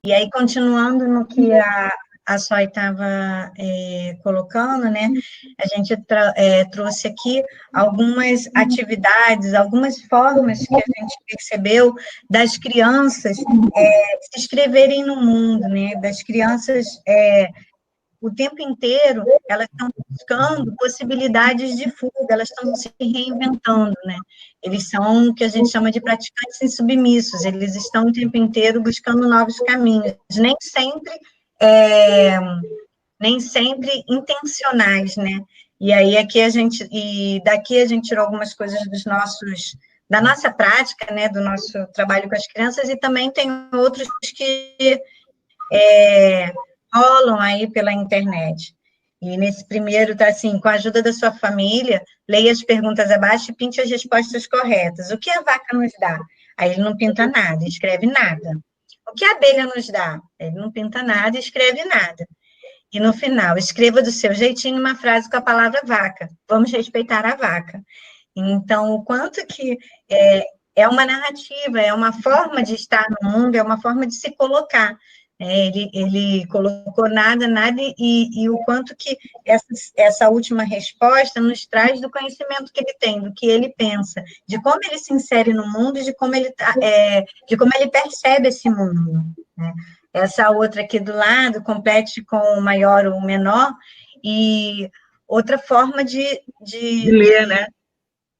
E aí, continuando no que a Soy estava colocando, né, a gente trouxe aqui algumas atividades, algumas formas que a gente percebeu das crianças se inscreverem no mundo, né, das crianças o tempo inteiro, elas estão buscando possibilidades de fuga, elas estão se reinventando, né? Eles são o que a gente chama de praticantes insubmissos, eles estão o tempo inteiro buscando novos caminhos, é, nem sempre intencionais, né? E aí daqui a gente tirou algumas coisas da nossa prática, né, do nosso trabalho com as crianças, e também tem outros que rolam aí pela internet. E nesse primeiro está assim, com a ajuda da sua família, leia as perguntas abaixo e pinte as respostas corretas. O que a vaca nos dá? Aí ele não pinta nada, escreve nada. O que a abelha nos dá? Ele não pinta nada, escreve nada. E no final, escreva do seu jeitinho uma frase com a palavra vaca. Vamos respeitar a vaca. Então, o quanto que é uma narrativa, é uma forma de estar no mundo, é uma forma de se colocar. Ele colocou nada, e o quanto que essa última resposta nos traz do conhecimento que ele tem, do que ele pensa, de como ele se insere no mundo, de como ele percebe esse mundo. Né? Essa outra aqui do lado, compete com o maior ou o menor, e outra forma de ler, né?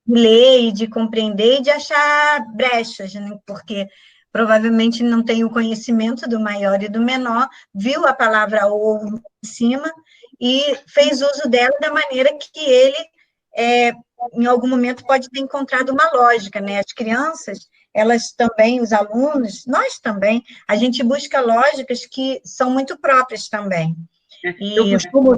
ler e de compreender e de achar brechas, né? Porque provavelmente não tem o conhecimento do maior e do menor, viu a palavra ou em cima e fez uso dela da maneira que ele, em algum momento, pode ter encontrado uma lógica, né? As crianças, elas também, os alunos, nós também, a gente busca lógicas que são muito próprias também. Eu costumo,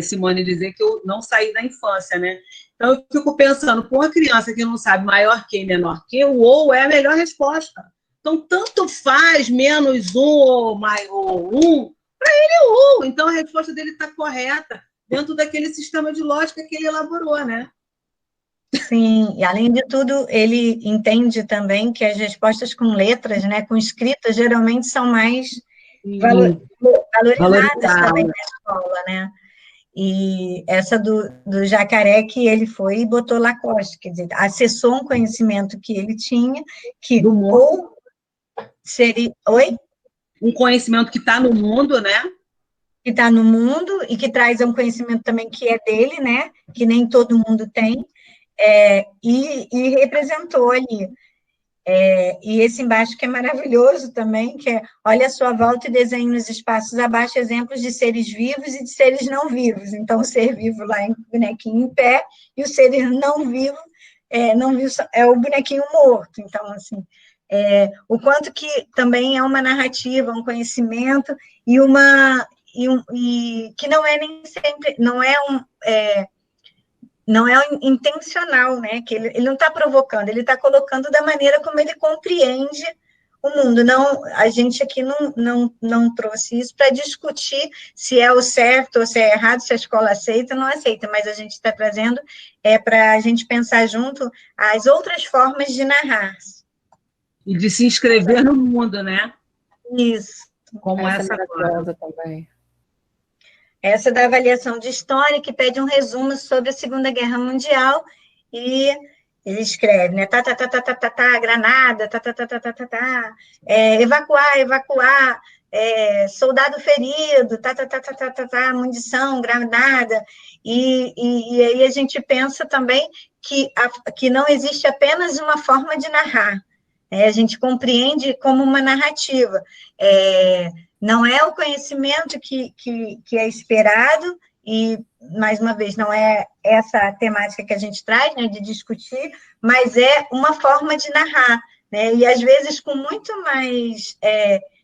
Simone, dizer que eu não saí da infância, né? Então, eu fico pensando, com uma criança que não sabe maior que e menor que, o ou é a melhor resposta. Então, tanto faz menos um ou um, para ele é ou. Então, a resposta dele está correta dentro daquele sistema de lógica que ele elaborou, né? Sim, e além de tudo, ele entende também que as respostas com letras, né, com escrita, geralmente são mais valorizadas também na escola, né? E essa do jacaré que ele foi e botou Lacoste, quer dizer, acessou um conhecimento que ele tinha, que ou seria... Oi? Um conhecimento que está no mundo, né? Que está no mundo e que traz um conhecimento também que é dele, né? Que nem todo mundo tem, e representou ali. E esse embaixo que é maravilhoso também, que é, olha a sua volta e desenhe nos espaços abaixo exemplos de seres vivos e de seres não vivos. Então, o ser vivo lá em bonequinho em pé, e o ser não vivo, não vivo é o bonequinho morto. Então, assim, o quanto que também é uma narrativa, um conhecimento, e que não é nem sempre, não é intencional, né? Que ele não está provocando, ele está colocando da maneira como ele compreende o mundo. Não, a gente aqui não trouxe isso para discutir se é o certo ou se é errado, se a escola aceita ou não aceita, mas a gente está trazendo para a gente pensar junto as outras formas de narrar. E de se inscrever no mundo, né? Isso. Como essa maravilhosa também. Essa da avaliação de história, que pede um resumo sobre a Segunda Guerra Mundial, e ele escreve, né? Granada, evacuar, soldado ferido, munição, granada. E aí a gente pensa também que não existe apenas uma forma de narrar, né? A gente compreende como uma narrativa. Não é o conhecimento que é esperado, e, mais uma vez, não é essa temática que a gente traz, né, de discutir, mas é uma forma de narrar, né, e às vezes com muito mais,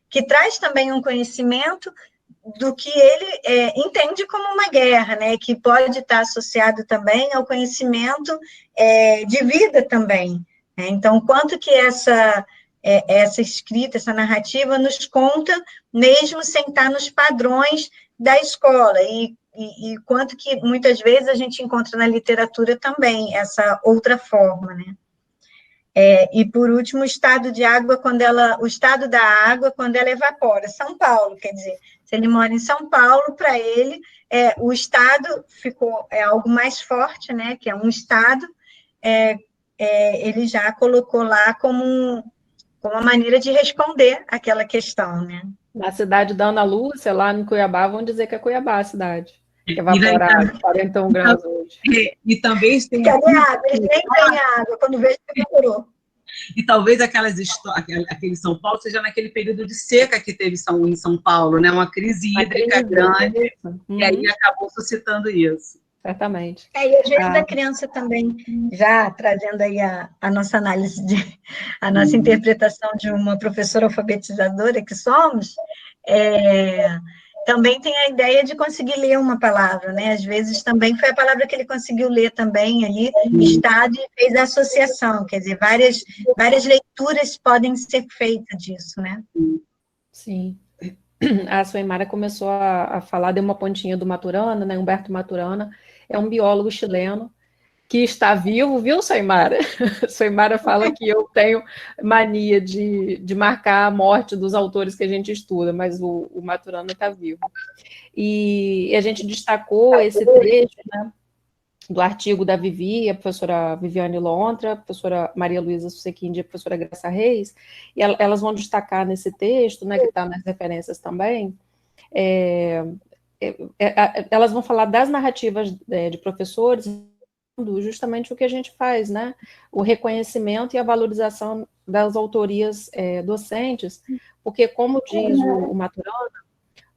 que traz também um conhecimento do que ele entende como uma guerra, né, que pode estar associado também ao conhecimento de vida também, né? Então, quanto que essa escrita, essa narrativa nos conta, mesmo sem estar nos padrões da escola, e quanto que muitas vezes a gente encontra na literatura também essa outra forma, né? E, por último, o estado de água, o estado da água quando ela evapora. São Paulo, quer dizer, se ele mora em São Paulo, para ele, o estado ficou algo mais forte, né, que é um estado, ele já colocou lá como uma maneira de responder àquela questão, né? Na cidade da Ana Lúcia, lá em Cuiabá, vão dizer que é Cuiabá a cidade, que E evaporar 41 graus hoje. E também tem... Cadê a água? Eles nem têm água, quando vejo que evaporou. E talvez aquele São Paulo seja naquele período de seca que teve em São Paulo, né? Uma crise hídrica grande, e aí acabou suscitando isso. Certamente. E às vezes a criança também, já trazendo aí a nossa análise, a nossa interpretação de uma professora alfabetizadora que somos, também tem a ideia de conseguir ler uma palavra, né? Às vezes também foi a palavra que ele conseguiu ler também ali, estado, e fez a associação, quer dizer, várias leituras podem ser feitas disso, né? Sim. A Suemara começou a falar, deu uma pontinha do Maturana, né? Humberto Maturana é um biólogo chileno que está vivo, viu, Suemara? Suemara fala que eu tenho mania de marcar a morte dos autores que a gente estuda, mas o Maturana está vivo. E a gente destacou esse trecho, né, do artigo da Vivi, a professora Viviane Lontra, a professora Maria Luísa Susequinde e a professora Graça Reis, e elas vão destacar nesse texto, né, que está nas referências também, elas vão falar das narrativas de professores, justamente o que a gente faz, né? O reconhecimento e a valorização das autorias docentes, porque, como diz o Maturana,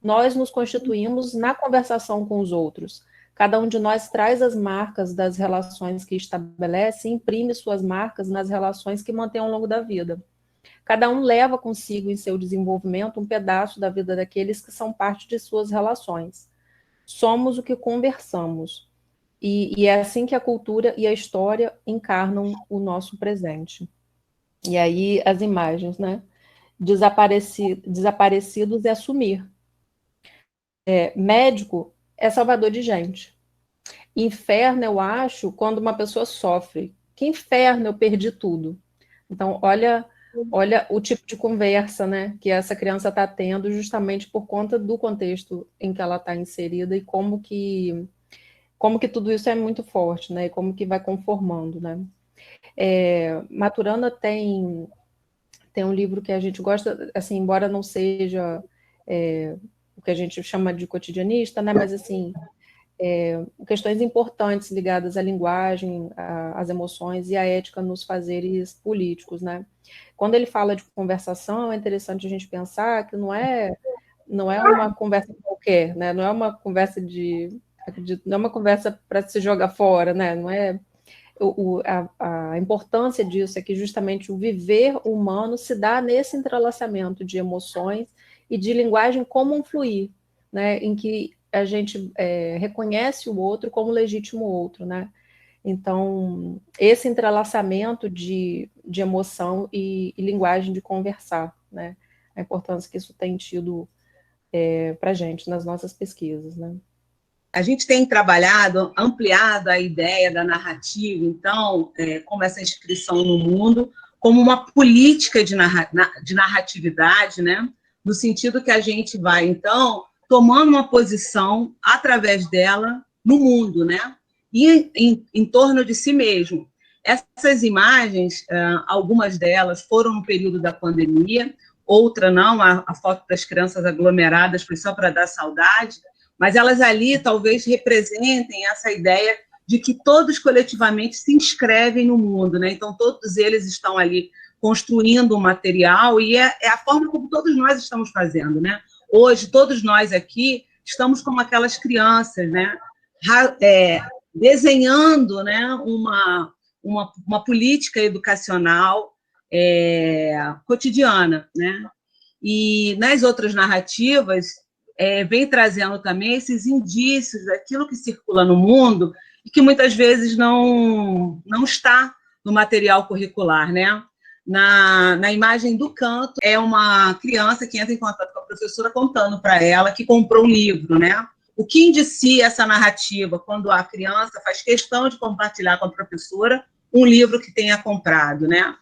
nós nos constituímos na conversação com os outros. Cada um de nós traz as marcas das relações que estabelece e imprime suas marcas nas relações que mantém ao longo da vida. Cada um leva consigo em seu desenvolvimento um pedaço da vida daqueles que são parte de suas relações. Somos o que conversamos. E é assim que a cultura e a história encarnam o nosso presente. E aí as imagens, né? Desaparecidos é assumir. Médico é salvador de gente. Inferno, eu acho, quando uma pessoa sofre. Que inferno, eu perdi tudo. Então, olha o tipo de conversa, né, que essa criança está tendo justamente por conta do contexto em que ela está inserida e como que tudo isso é muito forte, né, e como que vai conformando, né. Maturana tem um livro que a gente gosta, assim, embora não seja o que a gente chama de cotidianista, né, mas, assim, questões importantes ligadas à linguagem, às emoções e à ética nos fazeres políticos, né. Quando ele fala de conversação, é interessante a gente pensar que não é uma conversa qualquer, né, não é uma conversa não é uma conversa para se jogar fora, né, não é... A importância disso é que justamente o viver humano se dá nesse entrelaçamento de emoções e de linguagem como um fluir, né, em que a gente reconhece o outro como legítimo outro, né? Então, esse entrelaçamento de emoção e linguagem de conversar, né? A importância que isso tem tido para a gente nas nossas pesquisas, né? A gente tem trabalhado, ampliado a ideia da narrativa, então, como essa inscrição no mundo, como uma política de narratividade, né? No sentido que a gente vai, então, tomando uma posição através dela no mundo, né? E em torno de si mesmo. Essas imagens, algumas delas foram no período da pandemia, outra não, a foto das crianças aglomeradas foi só para dar saudade, mas elas ali talvez representem essa ideia de que todos coletivamente se inscrevem no mundo, né? Então todos eles estão ali construindo um material e é a forma como todos nós estamos fazendo, né? Hoje, todos nós aqui estamos como aquelas crianças, né? Desenhando, né? uma política educacional cotidiana, né? E nas outras narrativas, vem trazendo também esses indícios daquilo que circula no mundo e que muitas vezes não está no material curricular, né? Na imagem do canto, é uma criança que entra em contato com a professora contando para ela que comprou um livro, né? O que indicia essa narrativa quando a criança faz questão de compartilhar com a professora um livro que tenha comprado, né?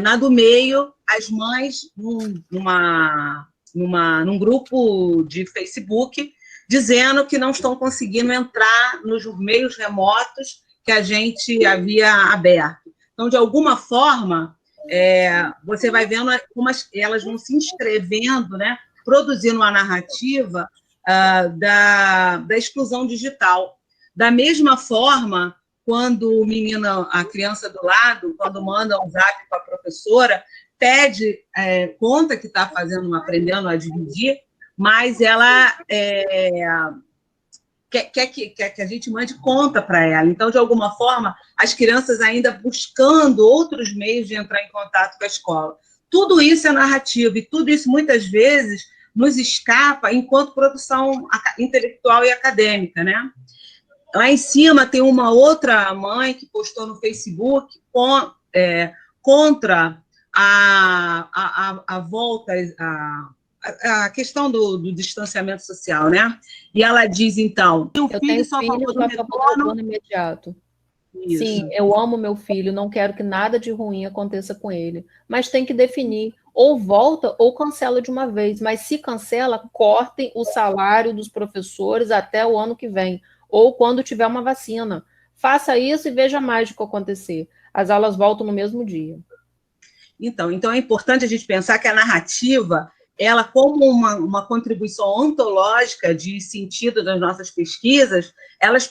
Na do meio, as mães num grupo de Facebook dizendo que não estão conseguindo entrar nos meios remotos que a gente havia aberto. Então, de alguma forma, você vai vendo como elas vão se inscrevendo, né, produzindo uma narrativa da exclusão digital. Da mesma forma, quando o menino, a criança do lado, quando manda um zap para a professora, pede, conta que está aprendendo a dividir, mas ela quer que a gente mande conta para ela. Então, de alguma forma, as crianças ainda buscando outros meios de entrar em contato com a escola. Tudo isso é narrativa, e tudo isso, muitas vezes, nos escapa enquanto produção intelectual e acadêmica, né? Lá em cima tem uma outra mãe que postou no Facebook contra a volta, a questão do distanciamento social, né? E ela diz, então... Eu tenho filho com a retorno imediato. Isso. Sim, eu amo meu filho, não quero que nada de ruim aconteça com ele. Mas tem que definir, ou volta ou cancela de uma vez. Mas se cancela, cortem o salário dos professores até o ano que vem, ou quando tiver uma vacina. Faça isso e veja mais o que acontecer. As aulas voltam no mesmo dia. Então é importante a gente pensar que a narrativa, ela como uma contribuição ontológica de sentido das nossas pesquisas, elas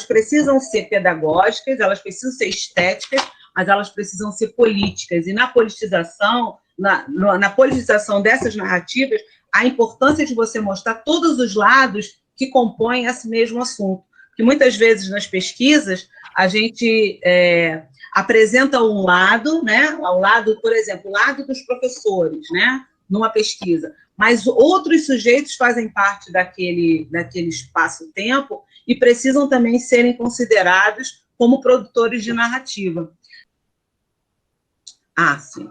precisam ser pedagógicas, elas precisam ser estéticas, mas elas precisam ser políticas. E na politização dessas narrativas, a importância de você mostrar todos os lados que compõem esse mesmo assunto. Porque muitas vezes nas pesquisas a gente apresenta um lado, né? Ao lado, por exemplo, o lado dos professores, né? Numa pesquisa, mas outros sujeitos fazem parte daquele espaço-tempo e precisam também serem considerados como produtores de narrativa. Sim.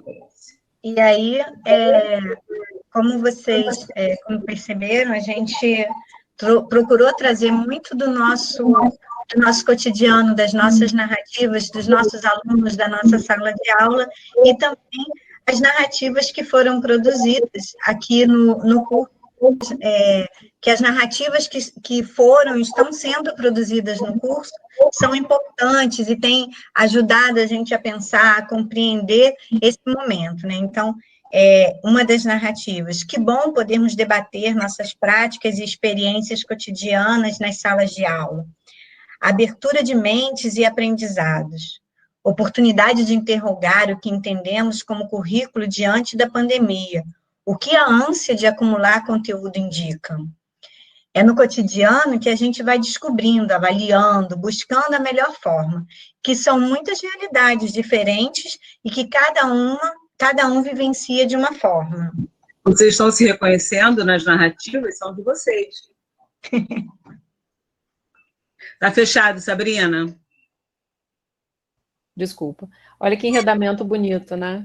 E aí, como vocês perceberam, a gente procurou trazer muito do nosso cotidiano, das nossas narrativas, dos nossos alunos, da nossa sala de aula, e também as narrativas que foram produzidas aqui no curso, que as narrativas que estão sendo produzidas no curso são importantes e têm ajudado a gente a pensar, a compreender esse momento, né? Então, uma das narrativas, que bom podermos debater nossas práticas e experiências cotidianas nas salas de aula. Abertura de mentes e aprendizados. Oportunidade de interrogar o que entendemos como currículo diante da pandemia. O que a ânsia de acumular conteúdo indica? É no cotidiano que a gente vai descobrindo, avaliando, buscando a melhor forma, que são muitas realidades diferentes e que cada um vivencia de uma forma. Vocês estão se reconhecendo nas narrativas? São de vocês. Tá fechado, Sabrina? Desculpa. Olha que enredamento bonito, né?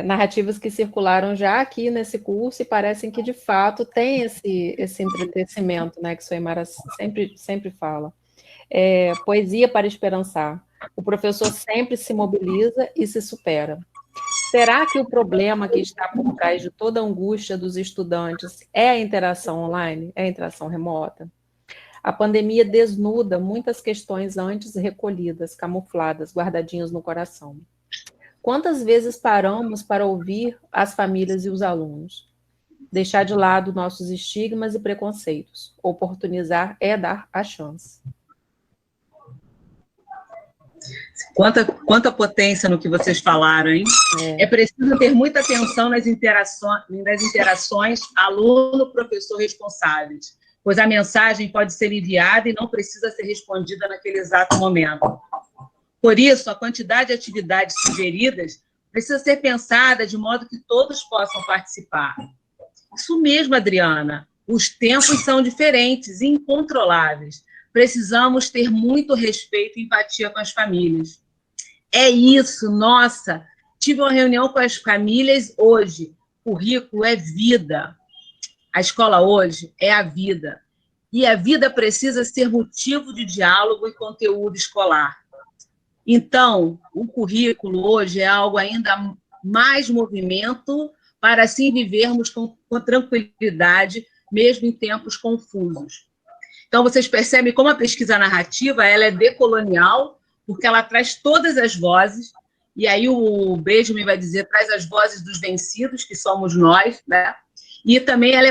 Narrativas que circularam já aqui nesse curso e parecem que, de fato, tem esse entretecimento, né, que Soimara sempre fala. Poesia para esperançar. O professor sempre se mobiliza e se supera. Será que o problema que está por trás de toda a angústia dos estudantes é a interação online, é a interação remota? A pandemia desnuda muitas questões antes recolhidas, camufladas, guardadinhas no coração. Quantas vezes paramos para ouvir as famílias e os alunos? Deixar de lado nossos estigmas e preconceitos. Oportunizar é dar a chance. Quanta potência no que vocês falaram, hein? É preciso ter muita atenção nas interações aluno-professor responsáveis, pois a mensagem pode ser enviada e não precisa ser respondida naquele exato momento. Por isso, a quantidade de atividades sugeridas precisa ser pensada de modo que todos possam participar. Isso mesmo, Adriana. Os tempos são diferentes e incontroláveis. Precisamos ter muito respeito e empatia com as famílias. É isso, nossa! Tive uma reunião com as famílias hoje. Currículo é vida. A escola hoje é a vida. E a vida precisa ser motivo de diálogo e conteúdo escolar. Então, o currículo hoje é algo ainda mais movimento para assim vivermos com tranquilidade, mesmo em tempos confusos. Então, vocês percebem como a pesquisa narrativa ela é decolonial, porque ela traz todas as vozes, e aí o Benjamin vai dizer, traz as vozes dos vencidos, que somos nós, né? E também ela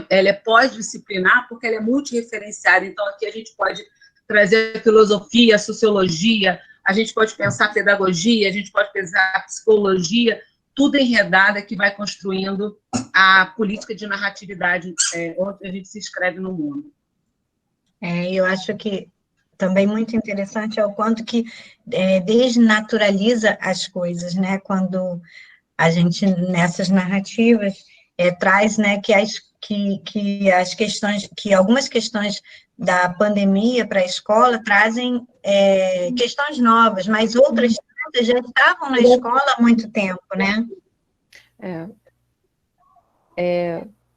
é pós-disciplinar, porque ela é multireferenciada. Então, aqui a gente pode trazer a filosofia, a sociologia, a gente pode pensar a pedagogia, a gente pode pensar a psicologia, tudo enredada que vai construindo a política de narratividade onde a gente se inscreve no mundo. Eu acho que também muito interessante é o quanto que desnaturaliza as coisas, né? Quando a gente, nessas narrativas, traz, né, que as questões, que algumas questões da pandemia para a escola trazem questões novas, mas outras já estavam na escola há muito tempo, né?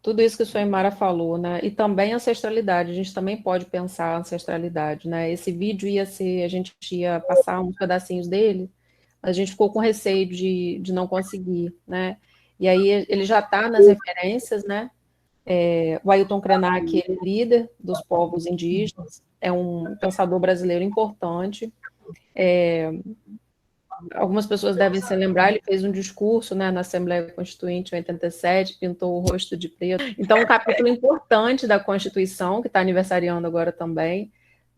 Tudo isso que a Soimara falou, né? E também a ancestralidade, a gente também pode pensar a ancestralidade, né? Esse vídeo a gente ia passar uns pedacinhos dele, a gente ficou com receio de não conseguir, né? E aí ele já está nas referências, né? O Ailton Krenak, ele é líder dos povos indígenas, é um pensador brasileiro importante. Algumas pessoas devem se lembrar, ele fez um discurso, né, na Assembleia Constituinte em 87, pintou o rosto de preto. Então, um capítulo importante da Constituição, que está aniversariando agora também,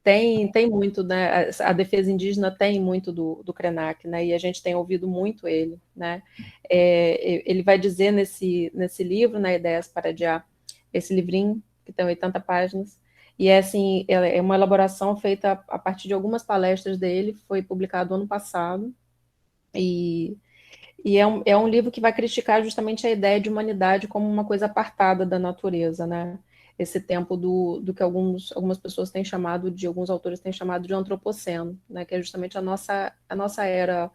tem muito, né, a defesa indígena tem muito do Krenak, né, e a gente tem ouvido muito ele, né. Ele vai dizer nesse livro, né, Ideias para Adiar, esse livrinho, que tem 80 páginas, e assim, é uma elaboração feita a partir de algumas palestras dele, foi publicado ano passado, e é um livro que vai criticar justamente a ideia de humanidade como uma coisa apartada da natureza, né? Esse tempo do que algumas pessoas têm chamado alguns autores têm chamado de antropoceno, né? Que é justamente a nossa era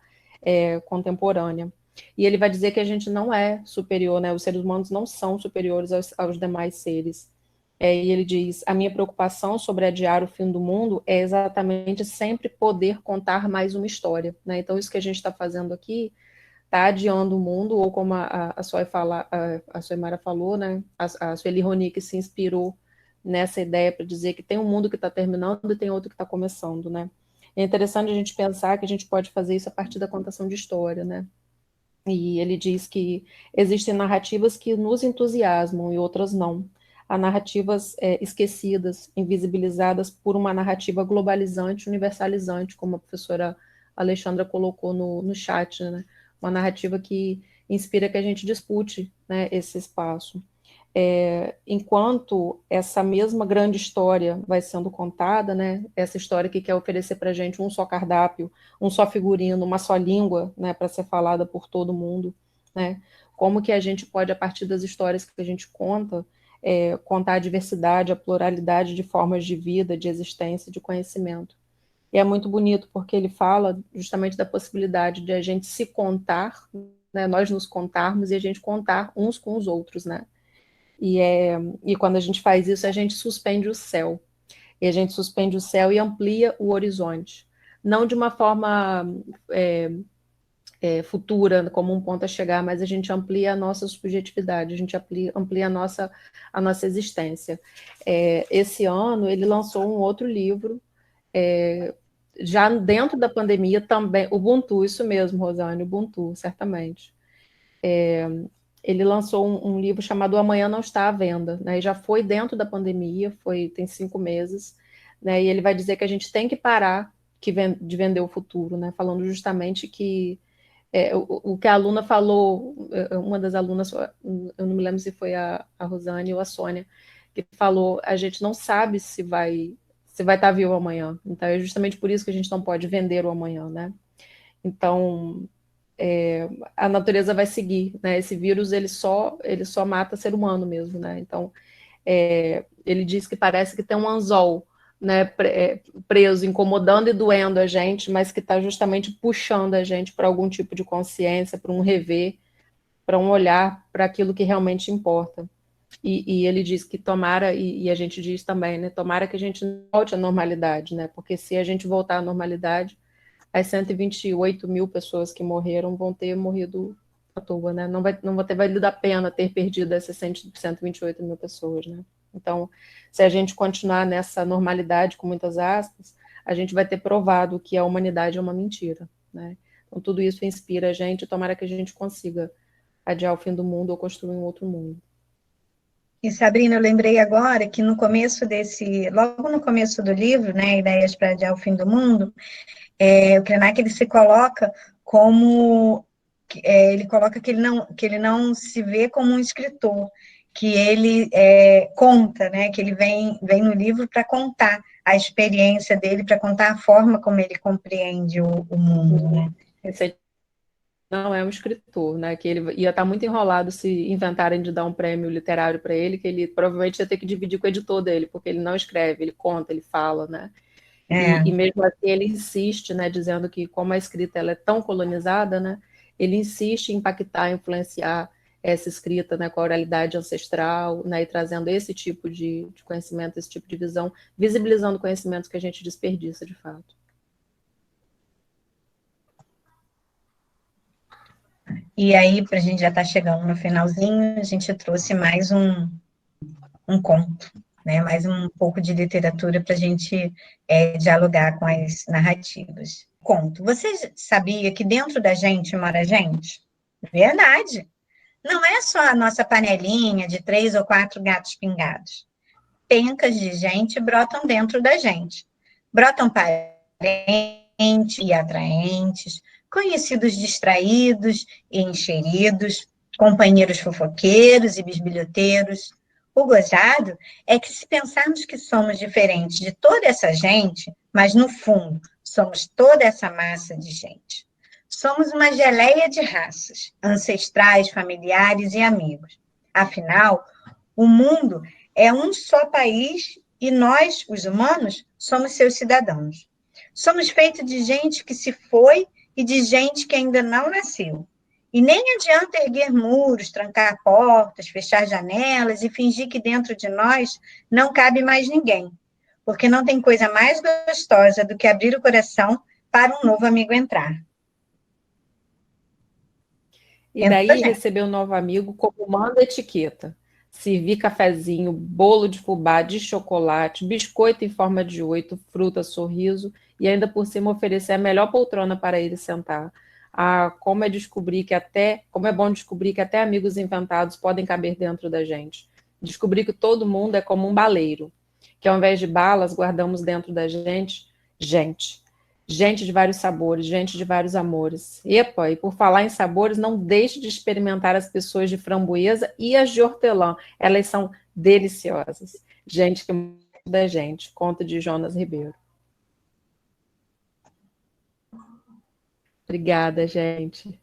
contemporânea. E ele vai dizer que a gente não é superior, né? Os seres humanos não são superiores aos demais seres. E ele diz: a minha preocupação sobre adiar o fim do mundo é exatamente sempre poder contar mais uma história, né? Então, isso que a gente está fazendo aqui está adiando o mundo, ou como a Soimara falou, né? A Sueli Ronick se inspirou nessa ideia para dizer que tem um mundo que está terminando e tem outro que está começando, né? É interessante a gente pensar que a gente pode fazer isso a partir da contação de história, né? E ele diz que existem narrativas que nos entusiasmam e outras não. Há narrativas esquecidas, invisibilizadas por uma narrativa globalizante, universalizante, como a professora Alexandra colocou no chat, né? Uma narrativa que inspira que a gente dispute, né, esse espaço. Enquanto essa mesma grande história vai sendo contada, né, essa história que quer oferecer para a gente um só cardápio, um só figurino, uma só língua, né, para ser falada por todo mundo, né, como que a gente pode, a partir das histórias que a gente conta, contar a diversidade, a pluralidade de formas de vida, de existência, de conhecimento. E é muito bonito, porque ele fala justamente da possibilidade de a gente se contar, né, nós nos contarmos e a gente contar uns com os outros, né? E quando a gente faz isso, a gente suspende o céu. E a gente suspende o céu e amplia o horizonte. Não de uma forma futura, como um ponto a chegar, mas a gente amplia a nossa subjetividade, a gente amplia a nossa existência. Esse ano, ele lançou um outro livro, já dentro da pandemia também, Ubuntu, isso mesmo, Rosane, Ubuntu, certamente. Ele lançou um livro chamado Amanhã Não Está à Venda, né, e já foi dentro da pandemia, tem 5 meses, né, e ele vai dizer que a gente tem que parar de vender o futuro, né, falando justamente que o que a aluna falou, uma das alunas, eu não me lembro se foi a Rosane ou a Sônia, que falou, a gente não sabe se vai estar vivo amanhã, então é justamente por isso que a gente não pode vender o amanhã, né, então a natureza vai seguir, né, esse vírus ele só mata ser humano mesmo, né, então ele diz que parece que tem um anzol, né, preso, incomodando e doendo a gente, mas que está justamente puxando a gente para algum tipo de consciência, para um rever, para um olhar para aquilo que realmente importa. E ele diz que tomara, e a gente diz também, né, tomara que a gente volte à normalidade, né, porque se a gente voltar à normalidade, as 128 mil pessoas que morreram vão ter morrido à toa, né? Não vai ter valido a pena ter perdido essas 128 mil pessoas, né? Então, se a gente continuar nessa normalidade, com muitas aspas, a gente vai ter provado que a humanidade é uma mentira, né? Então, tudo isso inspira a gente, tomara que a gente consiga adiar o fim do mundo ou construir um outro mundo. E, Sabrina, eu lembrei agora que logo no começo do livro, né, Ideias para Adiar o Fim do Mundo, o Krenak, ele se coloca como, ele coloca que ele não se vê como um escritor, que ele conta, né, que ele vem no livro para contar a experiência dele, para contar a forma como ele compreende o mundo, né. Esse não é um escritor, né? Que ele ia estar muito enrolado se inventarem de dar um prêmio literário para ele, que ele provavelmente ia ter que dividir com o editor dele, porque ele não escreve, ele conta, ele fala, né? E mesmo assim ele insiste, né? Dizendo que como a escrita ela é tão colonizada, né? Ele insiste em impactar, influenciar essa escrita, né? Com a oralidade ancestral, né? E trazendo esse tipo de conhecimento, esse tipo de visão, visibilizando conhecimentos que a gente desperdiça de fato. E aí, para a gente já estar chegando no finalzinho, a gente trouxe mais um conto, né? Mais um pouco de literatura para a gente dialogar com as narrativas. Conto. Você sabia que dentro da gente mora gente? Verdade. Não é só a nossa panelinha de 3 ou 4 gatos pingados. Pencas de gente brotam dentro da gente. Brotam parentes e atraentes, conhecidos distraídos e encheridos, companheiros fofoqueiros e bisbilhoteiros. O gozado é que se pensarmos que somos diferentes de toda essa gente, mas no fundo somos toda essa massa de gente. Somos uma geleia de raças, ancestrais, familiares e amigos. Afinal, o mundo é um só país e nós, os humanos, somos seus cidadãos. Somos feitos de gente que se foi e de gente que ainda não nasceu. E nem adianta erguer muros, trancar portas, fechar janelas e fingir que dentro de nós não cabe mais ninguém. Porque não tem coisa mais gostosa do que abrir o coração para um novo amigo entrar. E daí receber um novo amigo como manda a etiqueta. Servir cafezinho, bolo de fubá, de chocolate, biscoito em forma de 8, fruta, sorriso, e ainda por cima oferecer a melhor poltrona para ele sentar. Ah, como é bom descobrir que até amigos inventados podem caber dentro da gente. Descobrir que todo mundo é como um baleiro, que ao invés de balas guardamos dentro da gente, gente. Gente de vários sabores, gente de vários amores. Epa, e por falar em sabores, não deixe de experimentar as pessoas de framboesa e as de hortelã. Elas são deliciosas. Gente que muda a gente. Conto de Jonas Ribeiro. Obrigada, gente.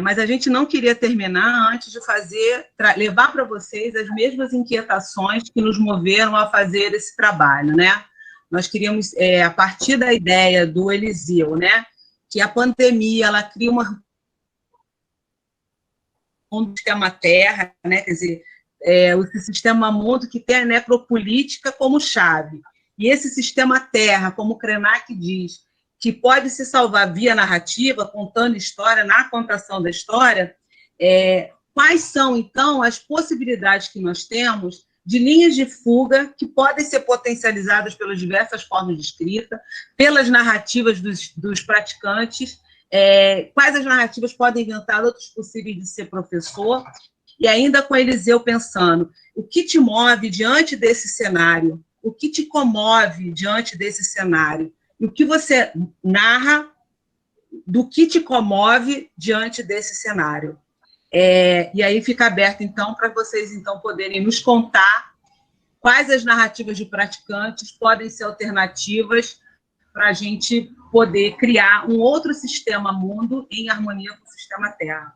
Mas a gente não queria terminar antes de levar para vocês as mesmas inquietações que nos moveram a fazer esse trabalho, né? Nós queríamos, a partir da ideia do Eliseu, né, que a pandemia ela cria um sistema terra, né, quer dizer, o sistema mundo que tem a necropolítica como chave. E esse sistema terra, como o Krenak diz, que pode se salvar via narrativa, contando história, na contação da história, quais são, então, as possibilidades que nós temos de linhas de fuga que podem ser potencializadas pelas diversas formas de escrita, pelas narrativas dos praticantes, quais as narrativas podem inventar outros possíveis de ser professor, e ainda com Eliseu pensando, o que te move diante desse cenário? O que te comove diante desse cenário? E o que você narra do que te comove diante desse cenário? E aí fica aberto, então, para vocês então poderem nos contar quais as narrativas de praticantes podem ser alternativas para a gente poder criar um outro sistema mundo em harmonia com o sistema Terra.